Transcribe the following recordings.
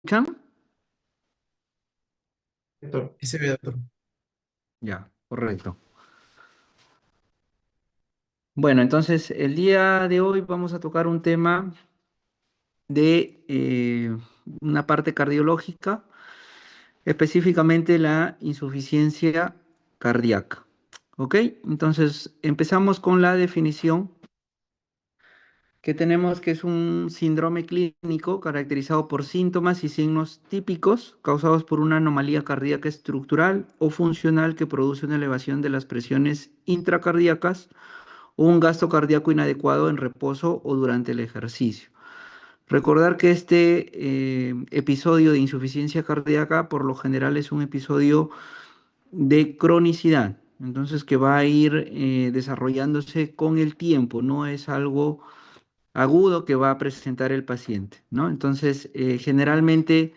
escuchan? Doctor, ese ve, doctor. Ya, correcto. Bueno, entonces el día de hoy vamos a tocar un tema de una parte cardiológica, específicamente la insuficiencia cardíaca. ¿Ok? Entonces empezamos con la definición que tenemos, que es un síndrome clínico caracterizado por síntomas y signos típicos causados por una anomalía cardíaca estructural o funcional que produce una elevación de las presiones intracardíacas o un gasto cardíaco inadecuado en reposo o durante el ejercicio. Recordar que este episodio de insuficiencia cardíaca por lo general es un episodio de cronicidad, entonces que va a ir desarrollándose con el tiempo, no es algo agudo que va a presentar el paciente, ¿no? Entonces, generalmente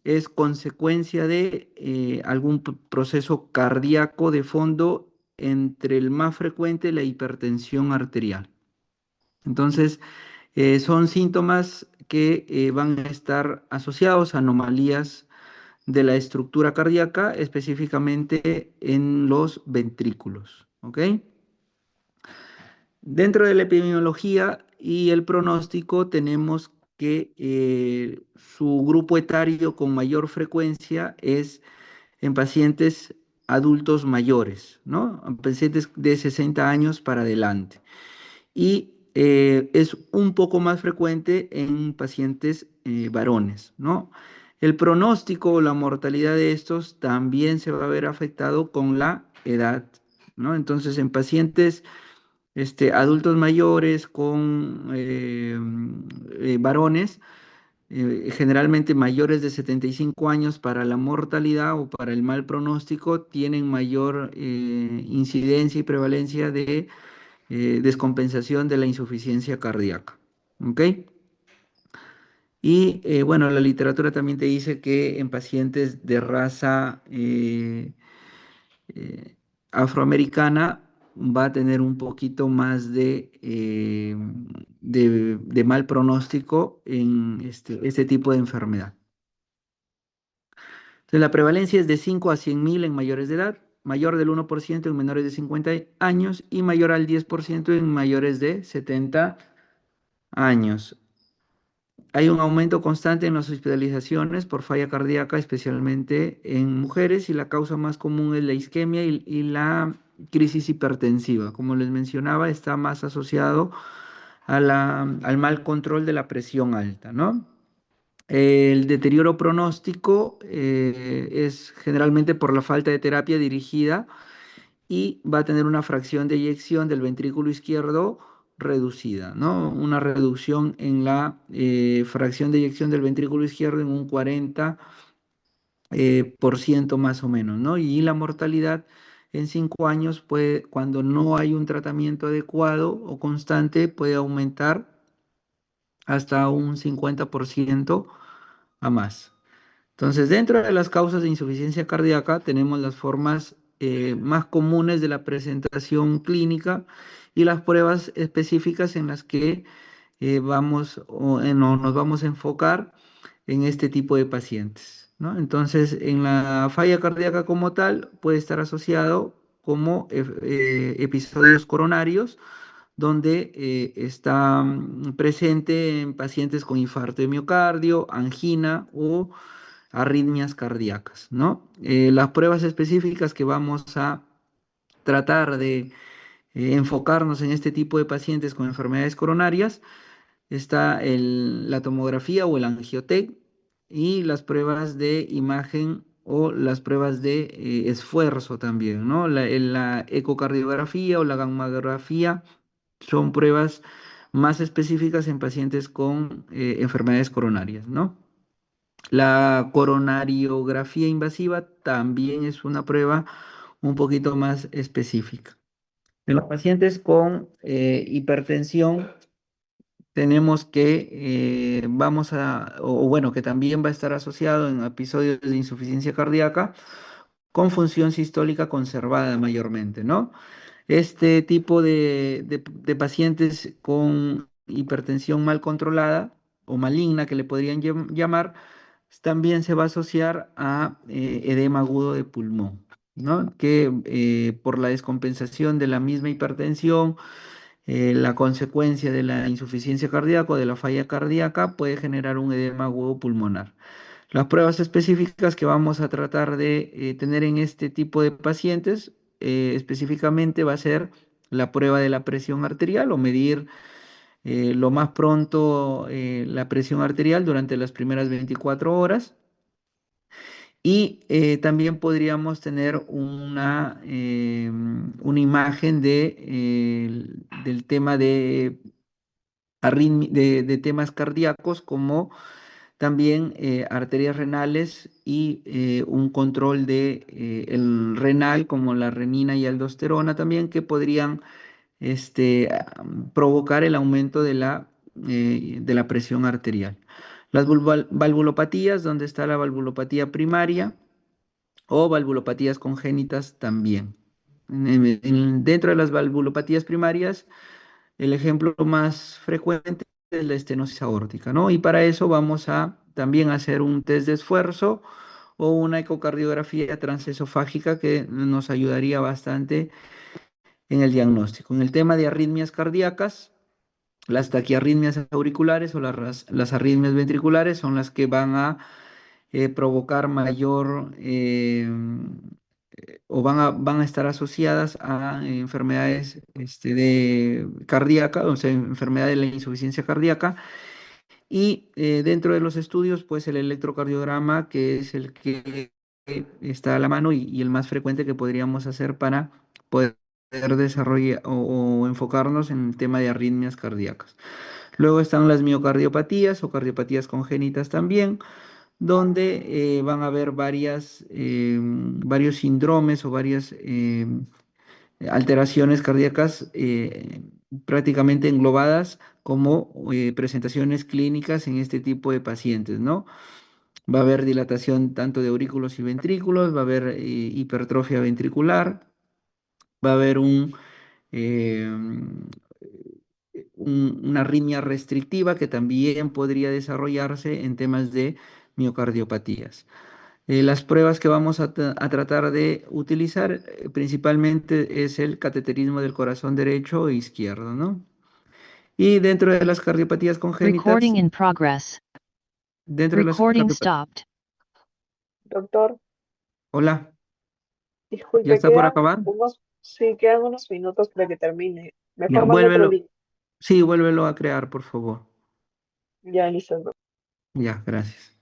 es consecuencia de algún proceso cardíaco de fondo, entre el más frecuente la hipertensión arterial. Entonces, son síntomas que van a estar asociados a anomalías de la estructura cardíaca, específicamente en los ventrículos, ¿ok? Dentro de la epidemiología y el pronóstico tenemos que su grupo etario con mayor frecuencia es en pacientes adultos mayores, ¿no? En pacientes de 60 años para adelante. Y es un poco más frecuente en pacientes varones, ¿no? El pronóstico o la mortalidad de estos también se va a ver afectado con la edad, ¿no? Entonces, en pacientes adultos mayores con varones, generalmente mayores de 75 años, para la mortalidad o para el mal pronóstico, tienen mayor incidencia y prevalencia de descompensación de la insuficiencia cardíaca. ¿Ok? Y bueno, la literatura también te dice que en pacientes de raza eh, afroamericana va a tener un poquito más de mal pronóstico en este tipo de enfermedad. Entonces, la prevalencia es de 5 a 100.000 en mayores de edad, mayor del 1% en menores de 50 años y mayor al 10% en mayores de 70 años. Hay un aumento constante en las hospitalizaciones por falla cardíaca, especialmente en mujeres, y la causa más común es la isquemia y la crisis hipertensiva. Como les mencionaba, está más asociado al mal control de la presión alta, ¿no? El deterioro pronóstico es generalmente por la falta de terapia dirigida y va a tener una fracción de eyección del ventrículo izquierdo reducida, ¿no? Una reducción en la fracción de eyección del ventrículo izquierdo en un 40 por ciento más o menos, ¿no? Y la mortalidad en 5 años puede, cuando no hay un tratamiento adecuado o constante, puede aumentar hasta un 50% a más. Entonces, dentro de las causas de insuficiencia cardíaca tenemos las formas más comunes de la presentación clínica y las pruebas específicas en las que nos vamos a enfocar en este tipo de pacientes, ¿no? Entonces, en la falla cardíaca como tal puede estar asociado como episodios coronarios, donde está presente en pacientes con infarto de miocardio, angina o arritmias cardíacas, ¿no? Las pruebas específicas que vamos a tratar de enfocarnos en este tipo de pacientes con enfermedades coronarias está la tomografía o el angiotec y las pruebas de imagen o las pruebas de esfuerzo también, ¿no? La ecocardiografía o la gammagrafía son pruebas más específicas en pacientes con enfermedades coronarias, ¿no? La coronariografía invasiva también es una prueba un poquito más específica. En los pacientes con hipertensión tenemos que o bueno, que también va a estar asociado en episodios de insuficiencia cardíaca con función sistólica conservada mayormente, ¿no? Este tipo de pacientes con hipertensión mal controlada o maligna, que le podrían llamar, también se va a asociar a edema agudo de pulmón, ¿no? Que por la descompensación de la misma hipertensión, la consecuencia de la insuficiencia cardíaca o de la falla cardíaca puede generar un edema agudo pulmonar. Las pruebas específicas que vamos a tratar de tener en este tipo de pacientes específicamente va a ser la prueba de la presión arterial o medir lo más pronto la presión arterial durante las primeras 24 horas. Y también podríamos tener una imagen del tema de, de temas cardíacos como también arterias renales y un control de el renal como la renina y aldosterona también que podrían provocar el aumento de la presión arterial. Las valvulopatías, donde está la valvulopatía primaria o valvulopatías congénitas también. Dentro de las valvulopatías primarias, el ejemplo más frecuente es la estenosis aórtica, ¿no? Y para eso vamos a también hacer un test de esfuerzo o una ecocardiografía transesofágica que nos ayudaría bastante en el diagnóstico. En el tema de arritmias cardíacas, las taquiarritmias auriculares o las arritmias ventriculares son las que van a provocar mayor o van a estar asociadas a enfermedades de cardíaca, o sea, enfermedad de la insuficiencia cardíaca. Y dentro de los estudios, pues el electrocardiograma, que es el que está a la mano y el más frecuente que podríamos hacer para poder desarrollar o enfocarnos en el tema de arritmias cardíacas. Luego están las miocardiopatías o cardiopatías congénitas también, donde van a haber varios síndromes o varias alteraciones cardíacas prácticamente englobadas como presentaciones clínicas en este tipo de pacientes, ¿no? Va a haber dilatación tanto de aurículos y ventrículos, va a haber hipertrofia ventricular, va a haber eh, una arritmia restrictiva que también podría desarrollarse en temas de miocardiopatías. Las pruebas que vamos a tratar de utilizar principalmente es el cateterismo del corazón derecho e izquierdo, ¿no? Y dentro de las cardiopatías congénitas, Recording in progress. dentro de las Recording cardiopatías, stopped. Doctor, hola, ¿ya disculpe, está por acabar? sí, quedan unos minutos para que termine. Ya, Mejor mando otro vuélvelo, link. sí, vuélvelo a crear, por favor. Ya, listo. Ya, gracias.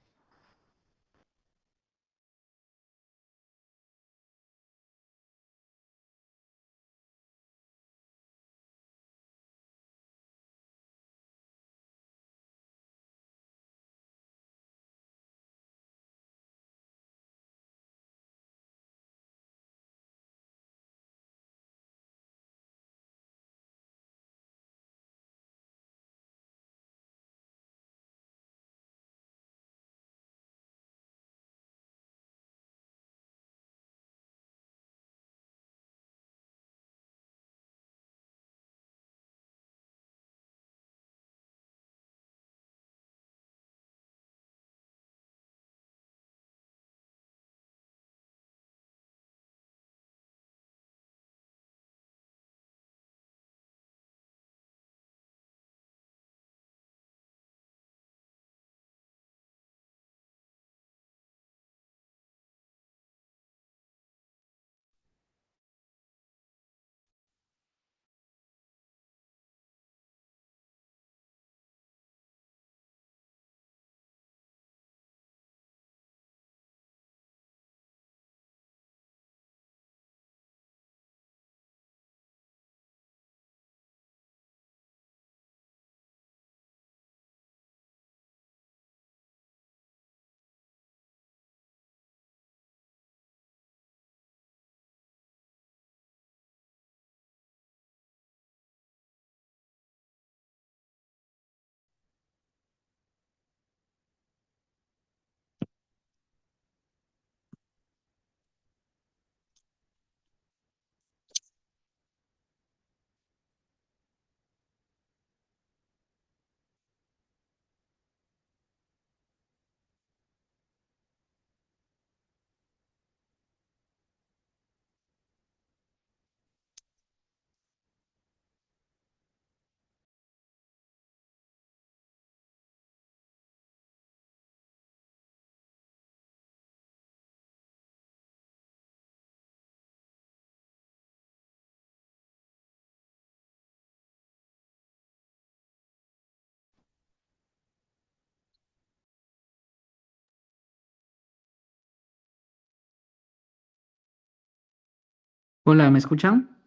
Hola, ¿me escuchan?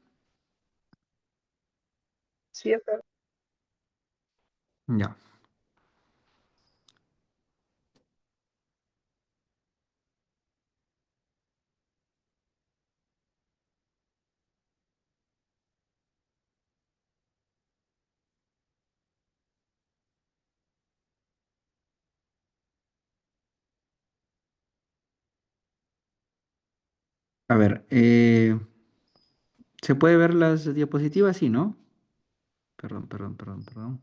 Sí, acá. Ya. A ver, ¿se puede ver las diapositivas? Sí, ¿no? Perdón, perdón, perdón, perdón.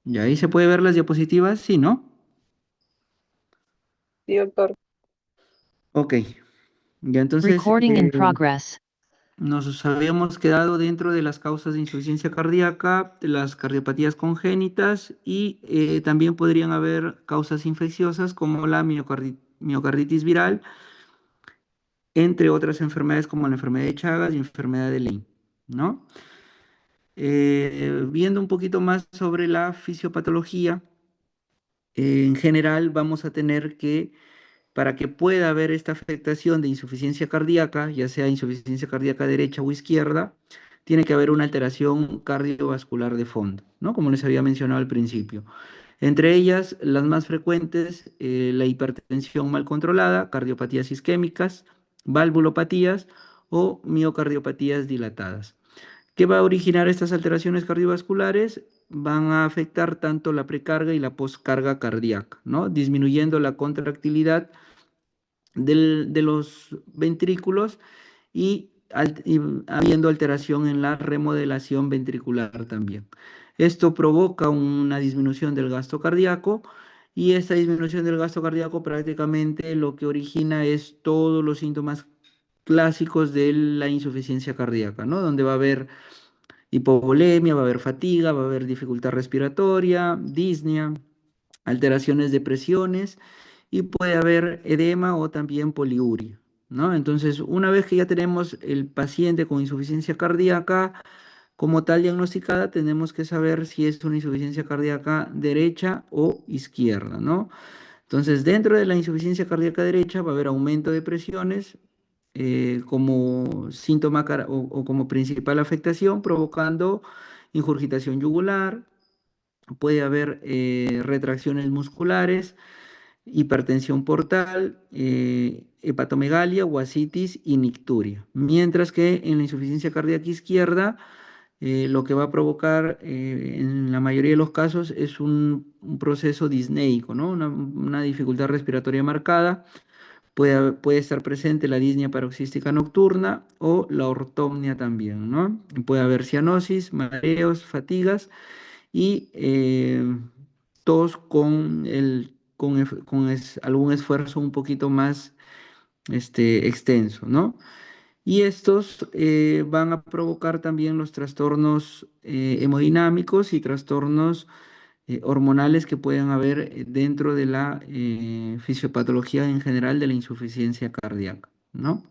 ¿Y ahí se puede ver las diapositivas? Sí, ¿no? Sí, doctor. Ok. Ya entonces Recording in progress. nos habíamos quedado dentro de las causas de insuficiencia cardíaca, de las cardiopatías congénitas y también podrían haber causas infecciosas como la miocarditis viral, entre otras enfermedades como la enfermedad de Chagas y enfermedad de Lyme, ¿no? Viendo un poquito más sobre la fisiopatología, en general vamos a tener que, para que pueda haber esta afectación de insuficiencia cardíaca, ya sea insuficiencia cardíaca derecha o izquierda, tiene que haber una alteración cardiovascular de fondo, ¿no? Como les había mencionado al principio. Entre ellas, las más frecuentes, la hipertensión mal controlada, cardiopatías isquémicas, valvulopatías o miocardiopatías dilatadas. ¿Qué va a originar estas alteraciones cardiovasculares? Van a afectar tanto la precarga y la poscarga cardíaca, ¿no? Disminuyendo la contractilidad de los ventrículos y habiendo alteración en la remodelación ventricular también. Esto provoca una disminución del gasto cardíaco y esta disminución del gasto cardíaco prácticamente lo que origina es todos los síntomas clásicos de la insuficiencia cardíaca, ¿no? Donde va a haber hipovolemia, va a haber fatiga, va a haber dificultad respiratoria, disnea, alteraciones de presiones y puede haber edema o también poliuria, ¿no? Entonces, una vez que ya tenemos el paciente con insuficiencia cardíaca como tal diagnosticada, tenemos que saber si es una insuficiencia cardíaca derecha o izquierda, ¿no? Entonces, dentro de la insuficiencia cardíaca derecha va a haber aumento de presiones como síntoma o como principal afectación, provocando ingurgitación yugular, puede haber retracciones musculares, hipertensión portal, hepatomegalia, ascitis y nicturia. Mientras que en la insuficiencia cardíaca izquierda, lo que va a provocar en la mayoría de los casos es un proceso disneico, ¿no? Una dificultad respiratoria marcada. Puede estar presente la disnea paroxística nocturna o la ortopnea también, ¿no? Puede haber cianosis, mareos, fatigas y todos con algún esfuerzo un poquito más extenso, ¿no? Y estos van a provocar también los trastornos hemodinámicos y trastornos hormonales que pueden haber dentro de la fisiopatología en general de la insuficiencia cardíaca, ¿no?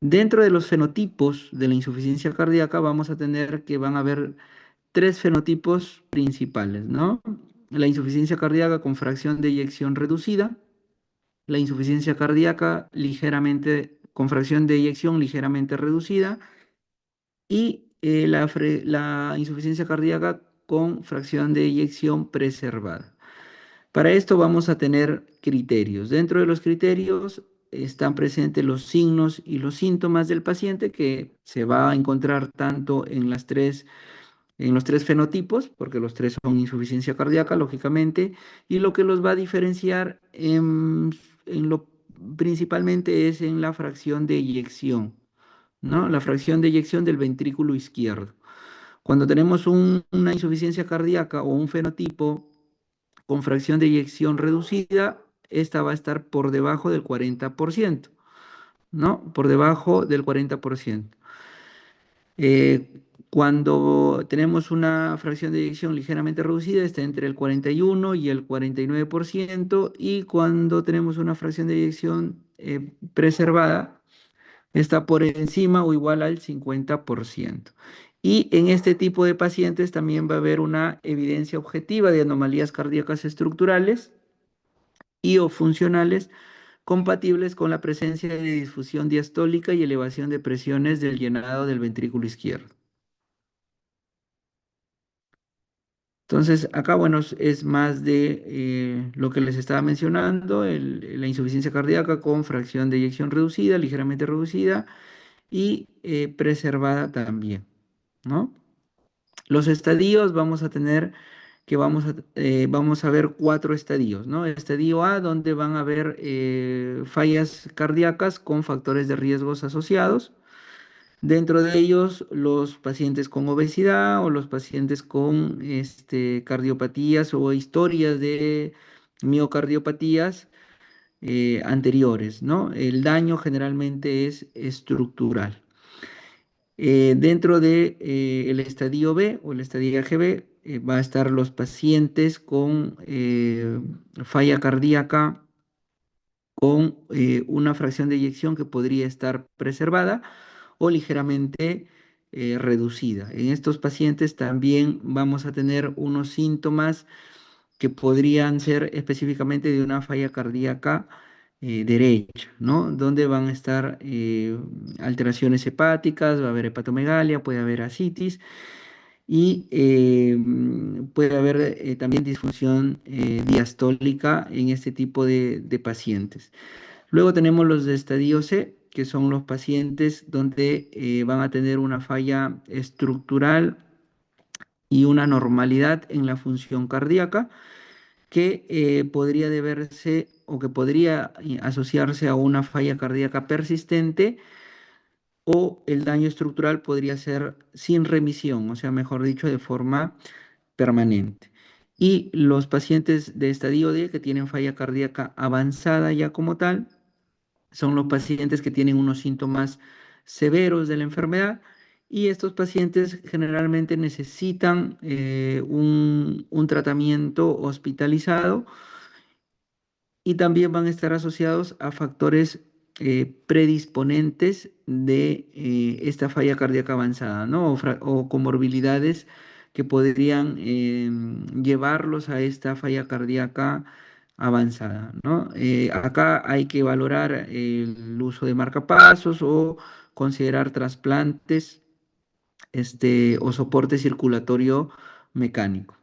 Dentro de los fenotipos de la insuficiencia cardíaca vamos a tener que van a haber tres fenotipos principales, ¿no? La insuficiencia cardíaca con fracción de eyección reducida, la insuficiencia cardíaca con fracción de eyección ligeramente reducida y la insuficiencia cardíaca con fracción de eyección preservada. Para esto vamos a tener criterios. Dentro de los criterios están presentes los signos y los síntomas del paciente que se va a encontrar tanto en los tres fenotipos, porque los tres son insuficiencia cardíaca, lógicamente, y lo que los va a diferenciar principalmente es en la fracción de eyección, ¿no? La fracción de eyección del ventrículo izquierdo. Cuando tenemos una insuficiencia cardíaca o un fenotipo con fracción de eyección reducida, esta va a estar por debajo del 40%, ¿no? Por debajo del 40%. Cuando tenemos una fracción de eyección ligeramente reducida, está entre el 41 y el 49%, y cuando tenemos una fracción de eyección preservada, está por encima o igual al 50%. Y en este tipo de pacientes también va a haber una evidencia objetiva de anomalías cardíacas estructurales y o funcionales compatibles con la presencia de disfusión diastólica y elevación de presiones del llenado del ventrículo izquierdo. Entonces, acá, bueno, es más de lo que les estaba mencionando, la insuficiencia cardíaca con fracción de eyección reducida, ligeramente reducida y preservada también, ¿no? Los estadios vamos a tener que vamos a ver cuatro estadios, ¿no? Estadio A, donde van a haber fallas cardíacas con factores de riesgos asociados. Dentro de ellos, los pacientes con obesidad o los pacientes con cardiopatías o historias de miocardiopatías anteriores, ¿no? El daño generalmente es estructural. Dentro de, el estadio B o el estadio GB va a estar los pacientes con falla cardíaca con una fracción de eyección que podría estar preservada o ligeramente reducida. En estos pacientes también vamos a tener unos síntomas que podrían ser específicamente de una falla cardíaca derecha, ¿no? Donde van a estar alteraciones hepáticas, va a haber hepatomegalia, puede haber ascitis y puede haber también disfunción diastólica en este tipo de pacientes. Luego tenemos los de estadio C, que son los pacientes donde van a tener una falla estructural y una normalidad en la función cardíaca que podría deberse o que podría asociarse a una falla cardíaca persistente o el daño estructural podría ser sin remisión, o sea, mejor dicho, de forma permanente. Y los pacientes de estadio D que tienen falla cardíaca avanzada ya como tal, son los pacientes que tienen unos síntomas severos de la enfermedad y estos pacientes generalmente necesitan un tratamiento hospitalizado y también van a estar asociados a factores predisponentes de esta falla cardíaca avanzada, ¿no? O comorbilidades que podrían llevarlos a esta falla cardíaca avanzada, ¿no? Acá hay que valorar el uso de marcapasos o considerar trasplantes, o soporte circulatorio mecánico.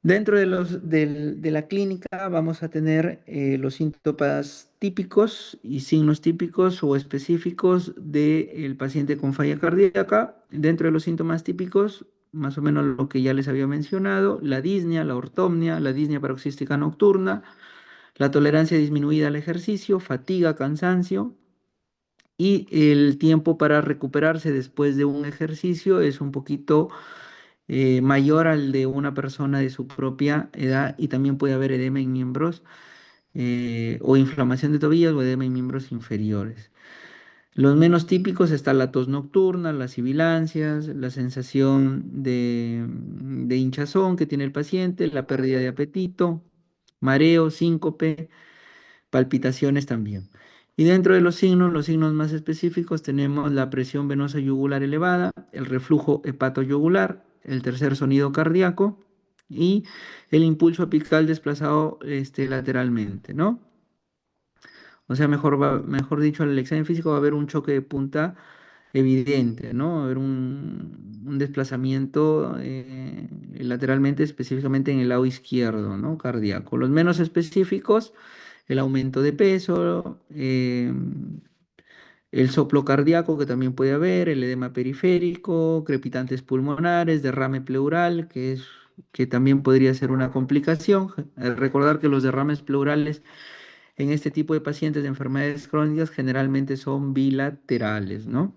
Dentro de la clínica vamos a tener los síntomas típicos y signos típicos o específicos del paciente con falla cardíaca. Dentro de los síntomas típicos, más o menos lo que ya les había mencionado, la disnea, la ortopnea, la disnea paroxística nocturna, la tolerancia disminuida al ejercicio, fatiga, cansancio y el tiempo para recuperarse después de un ejercicio es un poquito mayor al de una persona de su propia edad y también puede haber edema en miembros o inflamación de tobillos o edema en miembros inferiores. Los menos típicos están la tos nocturna, las sibilancias, la sensación de hinchazón que tiene el paciente, la pérdida de apetito, mareo, síncope, palpitaciones también. Y dentro de los signos más específicos tenemos la presión venosa yugular elevada, el reflujo hepatoyugular, el tercer sonido cardíaco y el impulso apical desplazado lateralmente, ¿no? O sea, mejor dicho, en el examen físico va a haber un choque de punta evidente, ¿no? Va a haber un desplazamiento lateralmente, específicamente en el lado izquierdo, ¿no? Cardíaco. Los menos específicos, el aumento de peso, el soplo cardíaco que también puede haber, el edema periférico, crepitantes pulmonares, derrame pleural, que también podría ser una complicación. Recordar que los derrames pleurales en este tipo de pacientes de enfermedades crónicas generalmente son bilaterales, ¿no?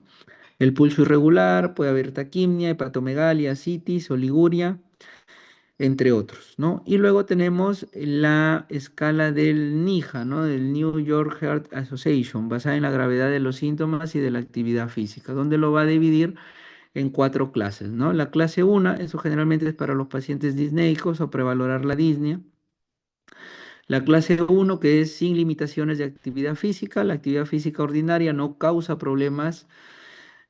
El pulso irregular, puede haber taquimia, hepatomegalia, citis, oliguria, entre otros, ¿no? Y luego tenemos la escala del NYHA, ¿no? Del New York Heart Association, basada en la gravedad de los síntomas y de la actividad física, donde lo va a dividir en cuatro clases, ¿no? La clase 1, eso generalmente es para los pacientes disnéicos o prevalorar la disnea. La clase 1, que es sin limitaciones de actividad física, la actividad física ordinaria no causa problemas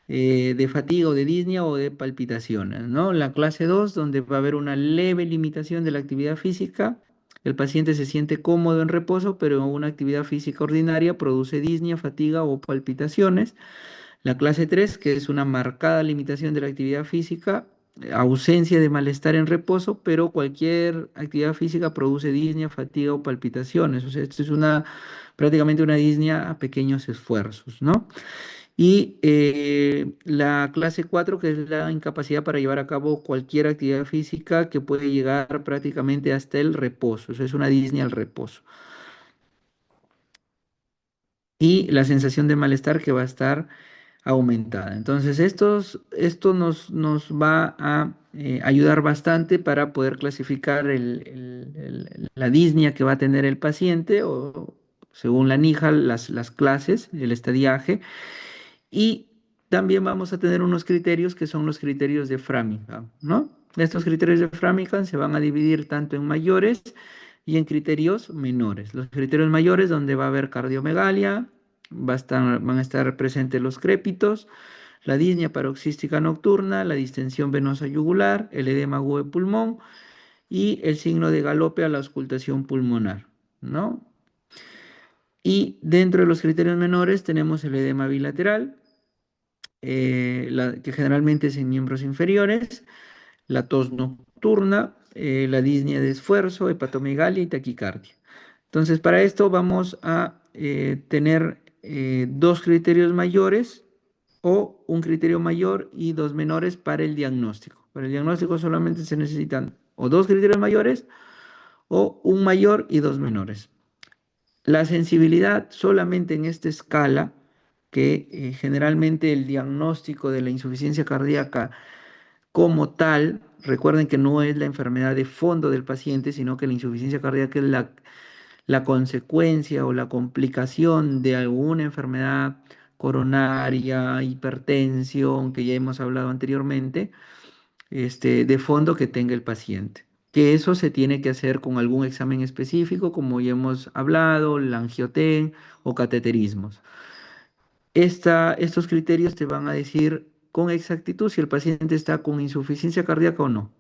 de fatiga o de disnea o de palpitaciones, ¿no? La clase 2, donde va a haber una leve limitación de la actividad física El paciente se siente cómodo en reposo, pero una actividad física ordinaria produce disnea, fatiga o palpitaciones. La clase 3, que es una marcada limitación de la actividad física, ausencia de malestar en reposo, pero cualquier actividad física produce disnea, fatiga o palpitaciones. O sea, esto es prácticamente una disnea a pequeños esfuerzos, ¿no? Y la clase 4, que es la incapacidad para llevar a cabo cualquier actividad física que puede llegar prácticamente hasta el reposo. Eso es una disnea al reposo. Y la sensación de malestar que va a estar aumentada. Entonces, esto nos va a ayudar bastante para poder clasificar la disnea que va a tener el paciente, o según la NIJAL, las clases, el estadiaje. Y también vamos a tener unos criterios que son los criterios de Framingham, ¿no? Estos criterios de Framingham se van a dividir tanto en mayores y en criterios menores. Los criterios mayores, donde va a haber cardiomegalia, van a estar presentes los crépitos, la disnea paroxística nocturna, la distensión venosa yugular, el edema agudo de pulmón y el signo de galope a la auscultación pulmonar, ¿no? Y dentro de los criterios menores tenemos el edema bilateral, que generalmente es en miembros inferiores, la tos nocturna, la disnea de esfuerzo, hepatomegalia y taquicardia. Entonces, para esto vamos a tener dos criterios mayores o un criterio mayor y dos menores para el diagnóstico. Para el diagnóstico solamente se necesitan o dos criterios mayores o un mayor y dos menores. La sensibilidad solamente en esta escala, que generalmente el diagnóstico de la insuficiencia cardíaca como tal, recuerden que no es la enfermedad de fondo del paciente, sino que la insuficiencia cardíaca es la consecuencia o la complicación de alguna enfermedad coronaria, hipertensión, que ya hemos hablado anteriormente, de fondo que tenga el paciente. Que eso se tiene que hacer con algún examen específico, como ya hemos hablado, la angioten o cateterismos. Estos criterios te van a decir con exactitud si el paciente está con insuficiencia cardíaca o no.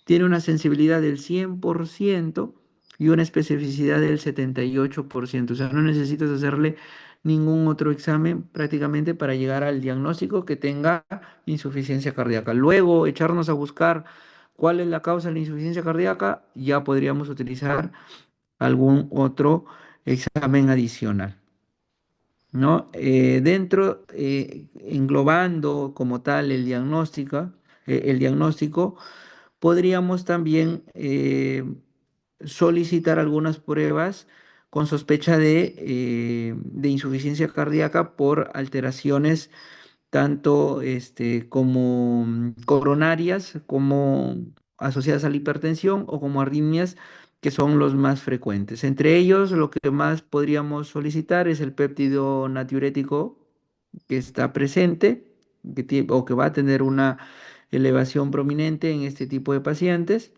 Tiene una sensibilidad del 100% y una especificidad del 78%. O sea, no necesitas hacerle ningún otro examen prácticamente para llegar al diagnóstico que tenga insuficiencia cardíaca. Luego, echarnos a buscar cuál es la causa de la insuficiencia cardíaca, ya podríamos utilizar algún otro examen adicional, ¿no? Englobando como tal el diagnóstico, podríamos también solicitar algunas pruebas con sospecha de insuficiencia cardíaca por alteraciones tanto como coronarias, como asociadas a la hipertensión o como arritmias, que son los más frecuentes. Entre ellos, lo que más podríamos solicitar es el péptido natriurético que está presente, o que va a tener una elevación prominente en este tipo de pacientes,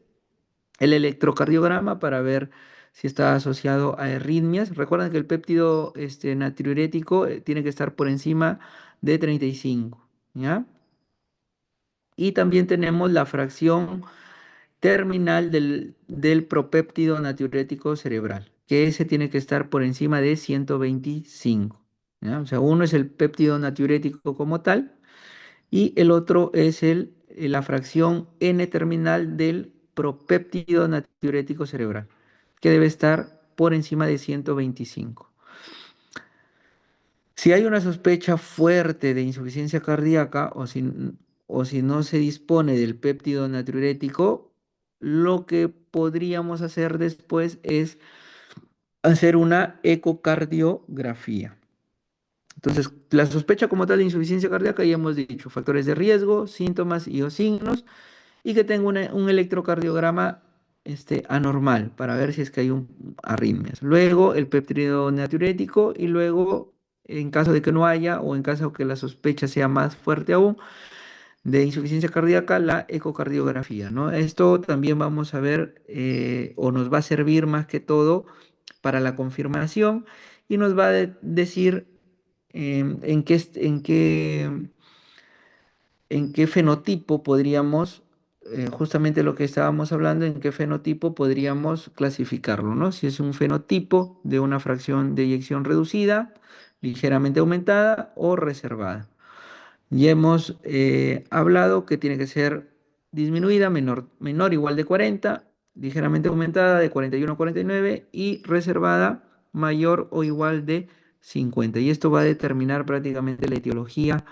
el electrocardiograma para ver si está asociado a arritmias. Recuerden que el péptido natriurético tiene que estar por encima de 35, ¿ya? Y también tenemos la fracción terminal del propéptido natriurético cerebral, que ese tiene que estar por encima de 125, ¿ya? O sea, uno es el péptido natriurético como tal y el otro es la fracción N terminal del propéptido natriurético cerebral, que debe estar por encima de 125. Si hay una sospecha fuerte de insuficiencia cardíaca o si no se dispone del péptido natriurético, lo que podríamos hacer después es hacer una ecocardiografía. Entonces, la sospecha como tal de insuficiencia cardíaca, ya hemos dicho, factores de riesgo, síntomas y o signos, y que tenga un electrocardiograma anormal para ver si es que hay arritmias. Luego, el péptido natriurético y luego, en caso de que no haya o en caso de que la sospecha sea más fuerte aún, de insuficiencia cardíaca, la ecocardiografía, ¿no? Esto también vamos a ver o nos va a servir más que todo para la confirmación y nos va a decir en qué fenotipo podríamos justamente lo que estábamos hablando, en qué fenotipo podríamos clasificarlo, ¿no? Si es un fenotipo de una fracción de eyección reducida, ligeramente aumentada o reservada. Y hemos hablado que tiene que ser disminuida, menor o igual de 40, ligeramente aumentada de 41 a 49 y reservada mayor o igual de 50. Y esto va a determinar prácticamente la etiología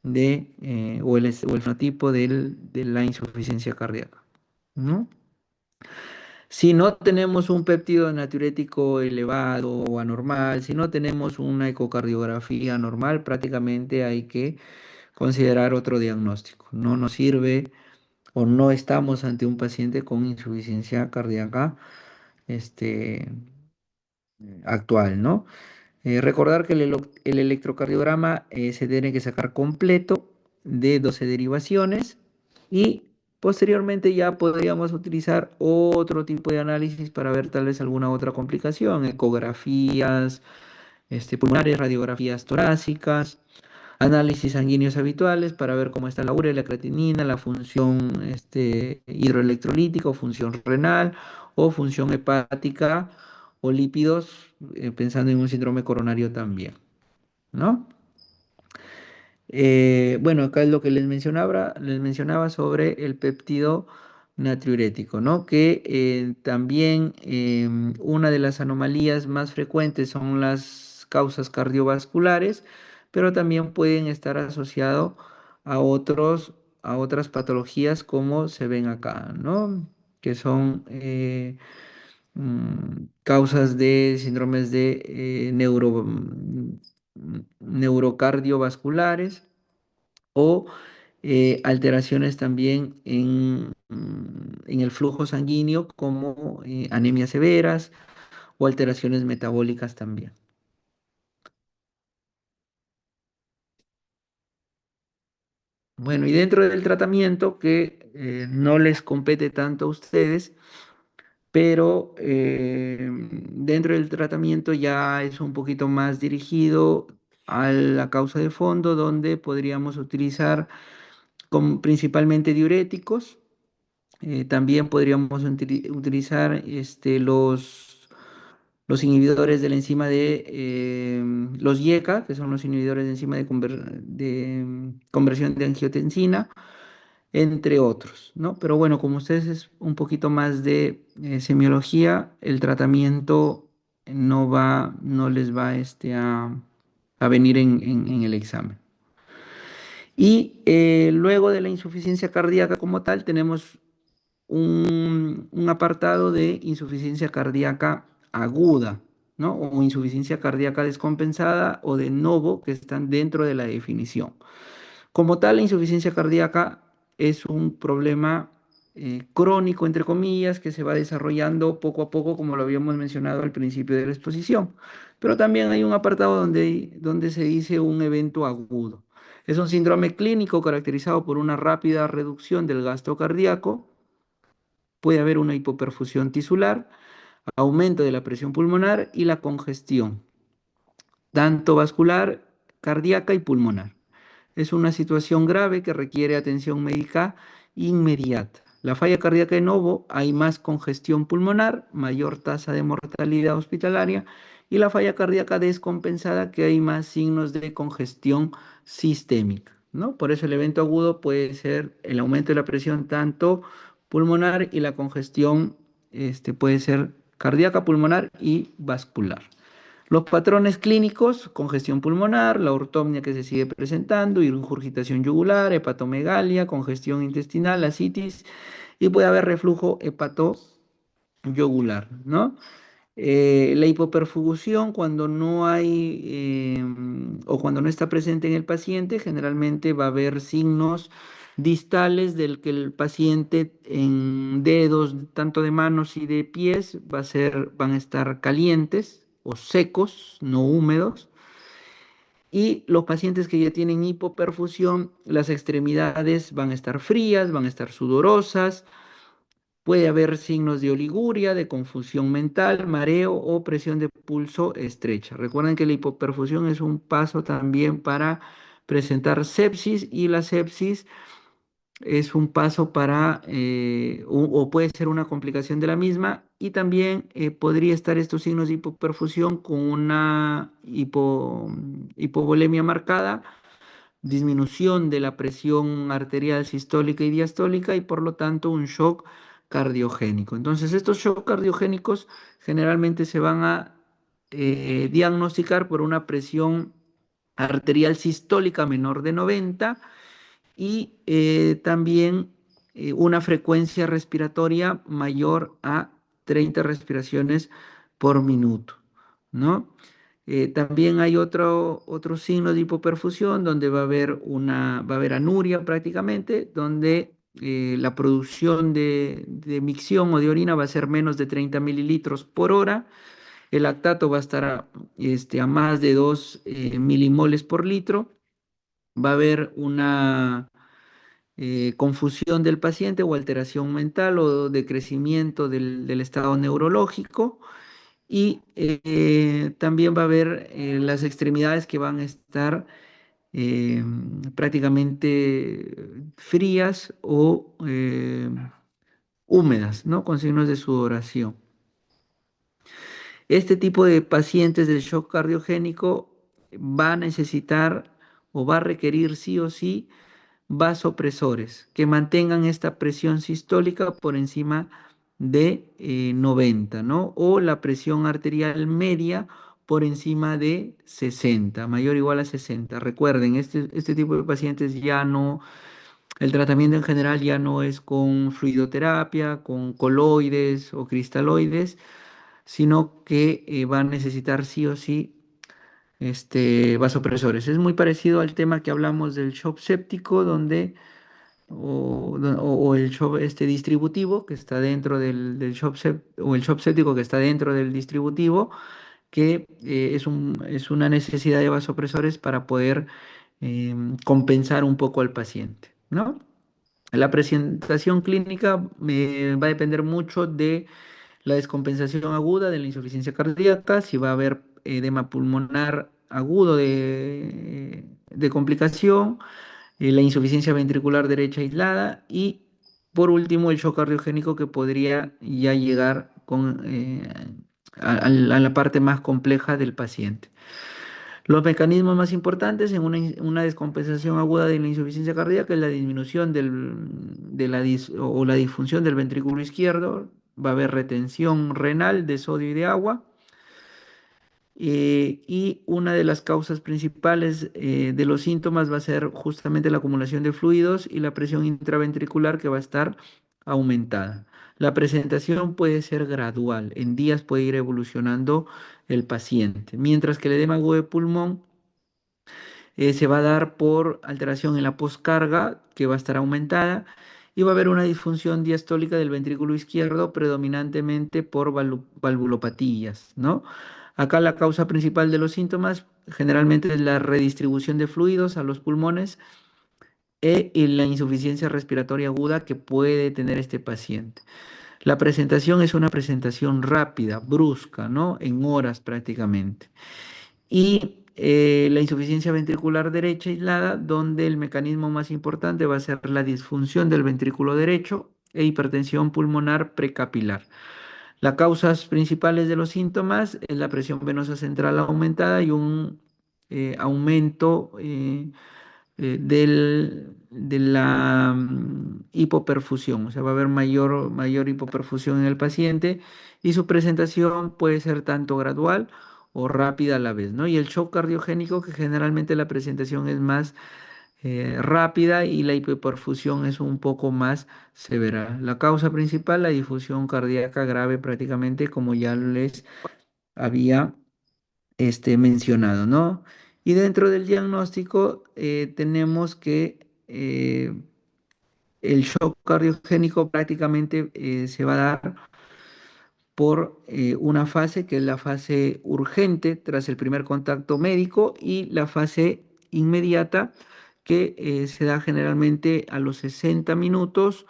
o el fenotipo de la insuficiencia cardíaca, ¿no? Si no tenemos un péptido natriurético elevado o anormal, si no tenemos una ecocardiografía normal, prácticamente hay que considerar otro diagnóstico. No nos sirve o no estamos ante un paciente con insuficiencia cardíaca este, actual, ¿no? Recordar que el electrocardiograma se tiene que sacar completo de 12 derivaciones y posteriormente ya podríamos utilizar otro tipo de análisis para ver tal vez alguna otra complicación, ecografías pulmonares, radiografías torácicas, análisis sanguíneos habituales para ver cómo está la urea, la creatinina, la función hidroelectrolítica o función renal o función hepática o lípidos, pensando en un síndrome coronario también, ¿no? Bueno, acá es lo que les mencionaba sobre el péptido natriurético, ¿no? Que también una de las anomalías más frecuentes son las causas cardiovasculares, pero también pueden estar asociados a a otras patologías como se ven acá, ¿no? Que son causas de síndromes de neurocardiovasculares o alteraciones también en el flujo sanguíneo como anemias severas o alteraciones metabólicas también. Bueno, y dentro del tratamiento que no les compete tanto a ustedes, pero dentro del tratamiento ya es un poquito más dirigido a la causa de fondo, donde podríamos utilizar principalmente diuréticos. También podríamos utilizar los inhibidores de la enzima los YECA, que son los inhibidores de enzima de conversión de angiotensina, entre otros, ¿no? Pero bueno, como ustedes es un poquito más de semiología, el tratamiento no les va a venir en el examen. Y luego de la insuficiencia cardíaca como tal, tenemos un apartado de insuficiencia cardíaca aguda, ¿no? O insuficiencia cardíaca descompensada o de novo que están dentro de la definición. Como tal, la insuficiencia cardíaca es un problema crónico, entre comillas, que se va desarrollando poco a poco, como lo habíamos mencionado al principio de la exposición. Pero también hay un apartado donde se dice un evento agudo. Es un síndrome clínico caracterizado por una rápida reducción del gasto cardíaco. Puede haber una hipoperfusión tisular, aumento de la presión pulmonar y la congestión, tanto vascular, cardíaca y pulmonar. Es una situación grave que requiere atención médica inmediata. La falla cardíaca de novo, hay más congestión pulmonar, mayor tasa de mortalidad hospitalaria, y la falla cardíaca descompensada, que hay más signos de congestión sistémica, ¿no? Por eso el evento agudo puede ser el aumento de la presión tanto pulmonar y la congestión puede ser cardíaca, pulmonar y vascular. Los patrones clínicos, congestión pulmonar, la ortopnia que se sigue presentando, ingurgitación yugular, hepatomegalia, congestión intestinal, ascitis y puede haber reflujo hepatoyugular, ¿no? La hipoperfusión cuando no hay o cuando no está presente en el paciente, generalmente va a haber signos distales del que el paciente en dedos, tanto de manos y de pies, van a estar calientes o secos, no húmedos. Y los pacientes que ya tienen hipoperfusión, las extremidades van a estar frías, van a estar sudorosas. Puede haber signos de oliguria, de confusión mental, mareo o presión de pulso estrecha. Recuerden que la hipoperfusión es un paso también para presentar sepsis y la sepsis es un paso para, o puede ser una complicación de la misma, y también podría estar estos signos de hipoperfusión con una hipovolemia marcada, disminución de la presión arterial sistólica y diastólica y por lo tanto un shock cardiogénico. Entonces, estos shocks cardiogénicos generalmente se van a diagnosticar por una presión arterial sistólica menor de 90 y también una frecuencia respiratoria mayor a 30 respiraciones por minuto, ¿no? También hay otro signo de hipoperfusión donde va a haber anuria prácticamente, donde la producción de micción o de orina va a ser menos de 30 mililitros por hora. El lactato va a estar a más de 2 milimoles por litro. Va a haber una confusión del paciente o alteración mental o decrecimiento del estado neurológico. Y también va a haber las extremidades que van a estar eh, prácticamente frías o húmedas, ¿no? Con signos de sudoración. Este tipo de pacientes del shock cardiogénico va a necesitar o va a requerir sí o sí vasopresores que mantengan esta presión sistólica por encima de 90, ¿no? O la presión arterial media por encima de 60, mayor o igual a 60. Recuerden, este tipo de pacientes ya no, el tratamiento en general ya no es con fluidoterapia, con coloides o cristaloides, sino que va a necesitar sí o sí vasopresores. Es muy parecido al tema que hablamos del shock séptico, donde o el shock distributivo que está dentro del o el shock séptico que está dentro del distributivo, que es una necesidad de vasopresores para poder compensar un poco al paciente, ¿no? La presentación clínica va a depender mucho de la descompensación aguda de la insuficiencia cardíaca, si va a haber edema pulmonar agudo de complicación, la insuficiencia ventricular derecha aislada y por último el shock cardiogénico que podría ya llegar a la parte más compleja del paciente. Los mecanismos más importantes en una descompensación aguda de la insuficiencia cardíaca es la disminución o la disfunción del ventrículo izquierdo, va a haber retención renal de sodio y de agua, y una de las causas principales de los síntomas va a ser justamente la acumulación de fluidos y la presión intraventricular que va a estar aumentada. La presentación puede ser gradual, en días puede ir evolucionando el paciente, mientras que el edema agudo de pulmón se va a dar por alteración en la poscarga, que va a estar aumentada, y va a haber una disfunción diastólica del ventrículo izquierdo, predominantemente por valvulopatías, ¿no? Acá la causa principal de los síntomas generalmente es la redistribución de fluidos a los pulmones y la insuficiencia respiratoria aguda que puede tener este paciente. La presentación es una presentación rápida, brusca, ¿no? En horas prácticamente. Y la insuficiencia ventricular derecha aislada, donde el mecanismo más importante va a ser la disfunción del ventrículo derecho e hipertensión pulmonar precapilar. Las causas principales de los síntomas es la presión venosa central aumentada y un aumento de la hipoperfusión, o sea, va a haber mayor hipoperfusión en el paciente y su presentación puede ser tanto gradual o rápida a la vez, ¿no? Y el shock cardiogénico, que generalmente la presentación es más rápida y la hipoperfusión es un poco más severa. La causa principal, la difusión cardíaca grave prácticamente, como ya les había mencionado, ¿no? Y dentro del diagnóstico tenemos que el shock cardiogénico prácticamente se va a dar por una fase que es la fase urgente tras el primer contacto médico y la fase inmediata que se da generalmente a los 60 minutos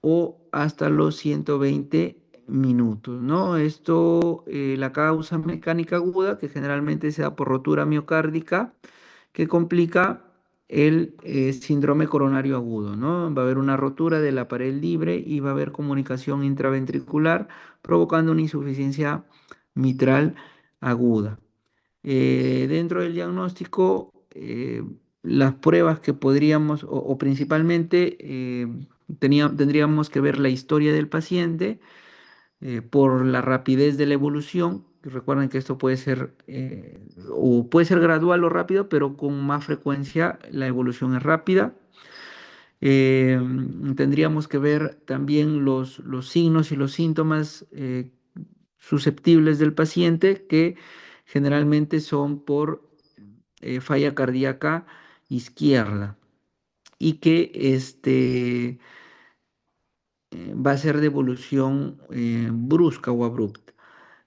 o hasta los 120 minutos, ¿no? Esto, la causa mecánica aguda, que generalmente se da por rotura miocárdica, que complica el síndrome coronario agudo, ¿no? Va a haber una rotura de la pared libre y va a haber comunicación intraventricular, provocando una insuficiencia mitral aguda. Dentro del diagnóstico, las pruebas que podríamos, o principalmente, tendríamos que ver la historia del paciente por la rapidez de la evolución. Recuerden que esto puede ser, o puede ser gradual o rápido, pero con más frecuencia la evolución es rápida. Eh, Tendríamos que ver también los signos y los síntomas susceptibles del paciente, que generalmente son por falla cardíaca izquierda y que va a ser de evolución brusca o abrupta.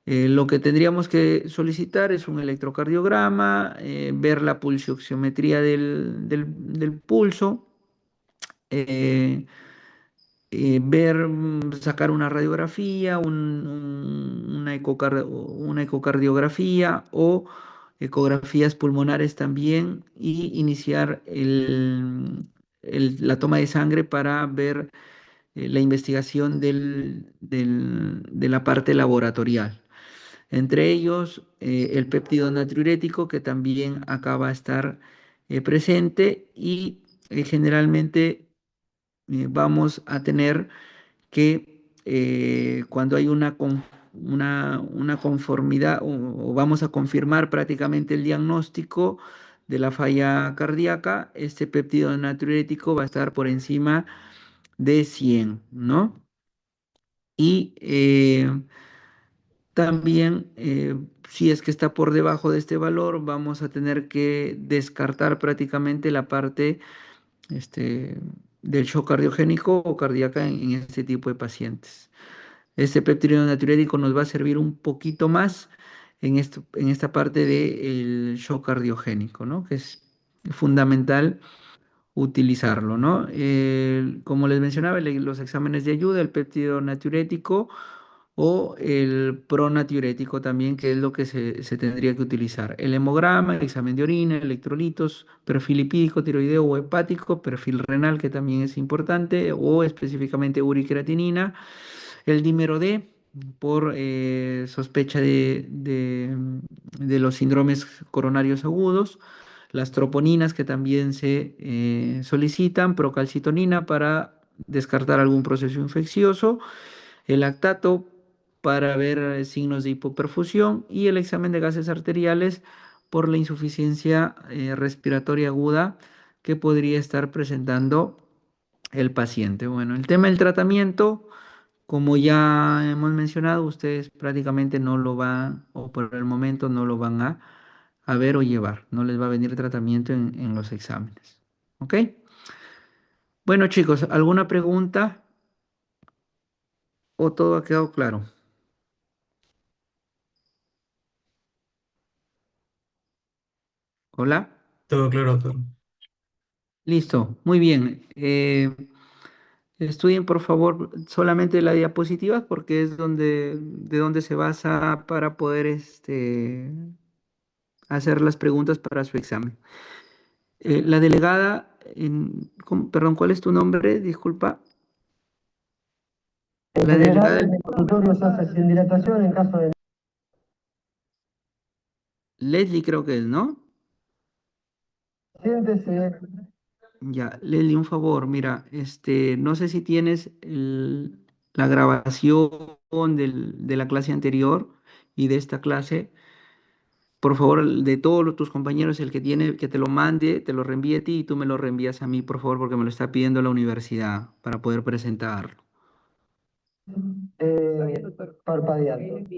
Lo que tendríamos que solicitar es un electrocardiograma, ver la pulsioxiometría del pulso, eh, ver, sacar una radiografía, una ecocardiografía o ecografías pulmonares también, y iniciar la toma de sangre para ver la investigación de la parte laboratorial. Entre ellos, el péptido natriurético, que también acá va a estar presente, y generalmente vamos a tener que cuando hay una conformidad, o vamos a confirmar prácticamente el diagnóstico de la falla cardíaca, este péptido natriurético va a estar por encima de 100, ¿no? Y también, si es que está por debajo de este valor, vamos a tener que descartar prácticamente la parte este, del shock cardiogénico o cardíaca en este tipo de pacientes. Este péptido natriurético nos va a servir un poquito más en esta parte del shock cardiogénico, ¿no? Que es fundamental utilizarlo, ¿no? Como les mencionaba, los exámenes de ayuda, el péptido natriurético o el pronatriurético también, que es lo que se tendría que utilizar. El hemograma, el examen de orina, electrolitos, perfil lipídico, tiroideo o hepático, perfil renal, que también es importante, o específicamente uricreatinina, el dímero D por sospecha de los síndromes coronarios agudos, las troponinas que también se solicitan, procalcitonina para descartar algún proceso infeccioso, el lactato para ver signos de hipoperfusión, y el examen de gases arteriales por la insuficiencia respiratoria aguda que podría estar presentando el paciente. Bueno, el tema del tratamiento, como ya hemos mencionado, ustedes prácticamente no lo van, o por el momento no lo van a ver o llevar. No les va a venir tratamiento en los exámenes. ¿Ok? Bueno, chicos, ¿alguna pregunta o todo ha quedado claro? Hola. Todo claro, doctor. Listo, muy bien. Estudien por favor solamente la diapositiva, porque es de donde se basa para poder hacer las preguntas para su examen. La delegada, perdón, ¿cuál es tu nombre? Disculpa. En La general, delegada el consultorio se hace sin dilatación en caso de Leslie creo que es, ¿no? pacientes. Ya, Leslie, un favor, mira, no sé si tienes la grabación de la clase anterior y de esta clase. Por favor, de todos tus compañeros, el que tiene, que te lo mande, te lo reenvíe a ti y tú me lo reenvías a mí, por favor, porque me lo está pidiendo la universidad para poder presentarlo. Parpadeando.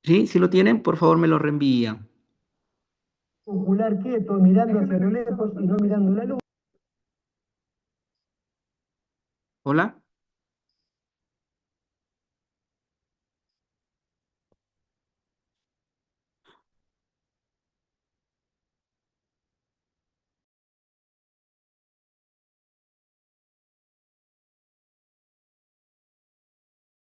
¿Sí? ¿Sí lo tienen? Por favor, me lo reenvían. Ocular quieto, mirando hacia lo lejos y no mirando la luz. ¿Hola?